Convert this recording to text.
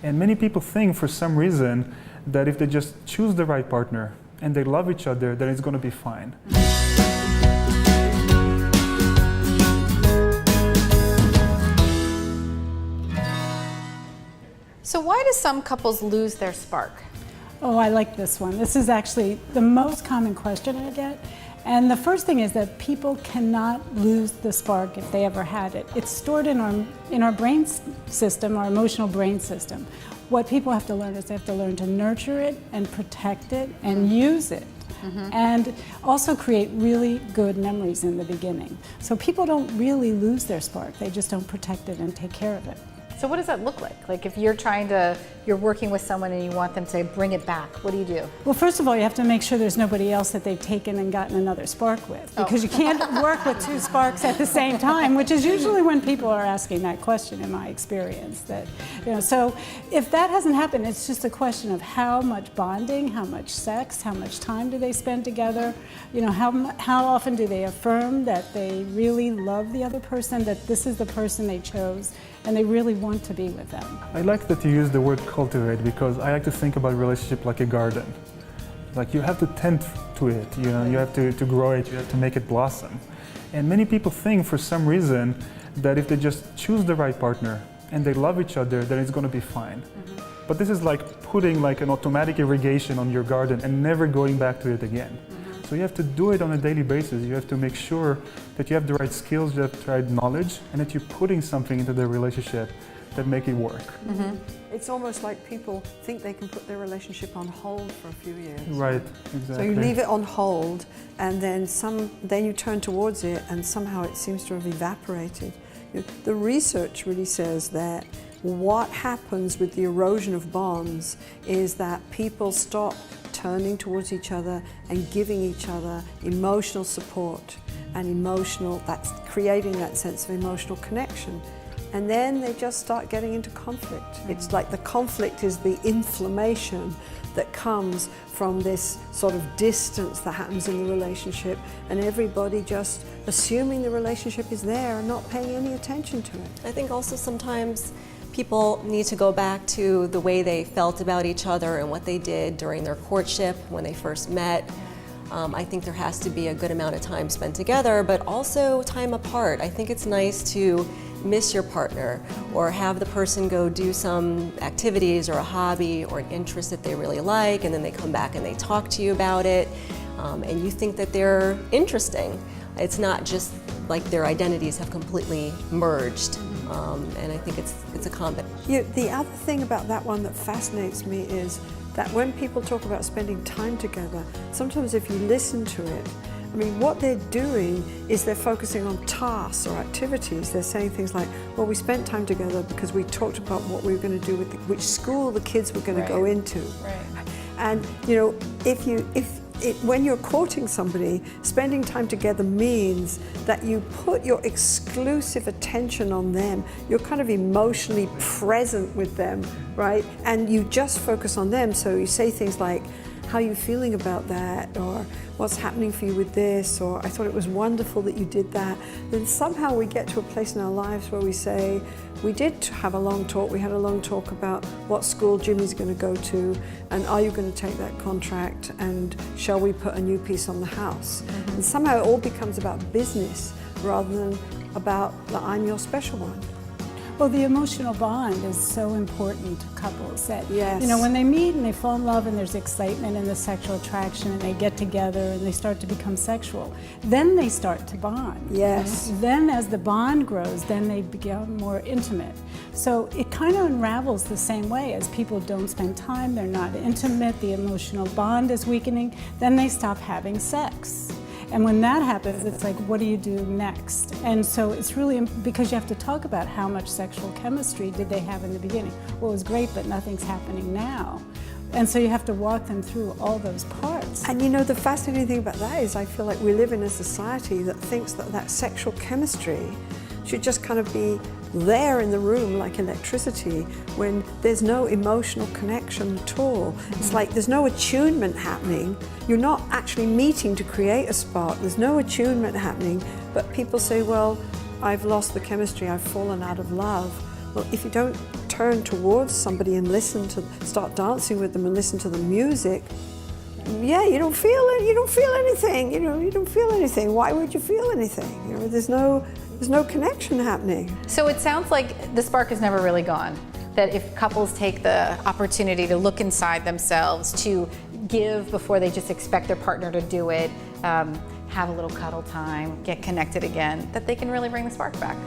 And many people think for some reason that if they just choose the right partner and they love each other, then it's going to be fine. So why do some couples lose their spark? Oh, I like this one. This is actually the most common question I get. And the first thing is that people cannot lose the spark if they ever had it. It's stored in our brain system, our emotional brain system. What people have to learn is they have to learn to nurture it and protect it and use it. And also create really good memories in the beginning. So people don't really lose their spark, they just don't protect it and take care of it. So what does that look like? Like if you're working with someone and you want them to bring it back, what do you do? Well, first of all, you have to make sure there's nobody else that they've taken and gotten another spark with, because you can't work with two sparks at the same time, which is usually when people are asking that question, in my experience. So if that hasn't happened, it's just a question of how much bonding, how much sex, how much time do they spend together, how often do they affirm that they really love the other person, that this is the person they chose, and they really want to be with them. I like that you use the word cultivate, because I like to think about relationship like a garden. Like you have to tend to it, you have to grow it, you have to make it blossom. And many people think for some reason that if they just choose the right partner and they love each other, then it's going to be fine. But this is like putting like an automatic irrigation on your garden and never going back to it again. So you have to do it on a daily basis. You have to make sure that you have the right skills, you have the right knowledge, and that you're putting something into the relationship that make it work. It's almost like people think they can put their relationship on hold for a few years. Right, exactly. So you leave it on hold, and then you turn towards it, and somehow it seems to have evaporated. The research really says that what happens with the erosion of bonds is that people stop turning towards each other and giving each other emotional support and that's creating that sense of emotional connection. And then they just start getting into conflict. It's like the conflict is the inflammation that comes from this sort of distance that happens in the relationship, and everybody just assuming the relationship is there and not paying any attention to it. I think also sometimes people need to go back to the way they felt about each other and what they did during their courtship when they first met. I think there has to be a good amount of time spent together, but also time apart. I think it's nice to miss your partner or have the person go do some activities or a hobby or an interest that they really like, and then they come back and they talk to you about it, and you think that they're interesting. It's not just like their identities have completely merged. And I think it's a combination. The other thing about that one that fascinates me is that when people talk about spending time together, sometimes if you listen to it, what they're doing is they're focusing on tasks or activities. They're saying things like, well, we spent time together because we talked about what we were going to do with which school the kids were going to go into. And when you're courting somebody, spending time together means that you put your exclusive attention on them. You're kind of emotionally present with them, right? And you just focus on them. So you say things like, how are you feeling about that? Or what's happening for you with this? Or I thought it was wonderful that you did that. Then somehow we get to a place in our lives where we say, we did have a long talk. We had a long talk about what school Jimmy's going to go to, and are you going to take that contract, and shall we put a new piece on the house? And somehow it all becomes about business rather than about the I'm your special one. Well, the emotional bond is so important to couples that, Yes. when they meet and they fall in love and there's excitement and the sexual attraction and they get together and they start to become sexual, then they start to bond. Yes. Then as the bond grows, then they become more intimate. So it kind of unravels the same way as people don't spend time, they're not intimate, the emotional bond is weakening, then they stop having sex. And when that happens, it's like, what do you do next? And so it's really, because you have to talk about how much sexual chemistry did they have in the beginning. Well, it was great, but nothing's happening now. And so you have to walk them through all those parts. And the fascinating thing about that is I feel like we live in a society that thinks that sexual chemistry should just kind of be there in the room like electricity, when there's no emotional connection at all. It's like there's no attunement happening. You're not actually meeting to create a spark. There's no attunement happening, but people say, well, I've lost the chemistry, I've fallen out of love. Well, if you don't turn towards somebody and start dancing with them and listen to the music, yeah, you don't feel it. You don't feel anything. You don't feel anything. Why would you feel anything? There's no connection happening. So it sounds like the spark is never really gone. That if couples take the opportunity to look inside themselves, to give before they just expect their partner to do it, have a little cuddle time, get connected again, that they can really bring the spark back.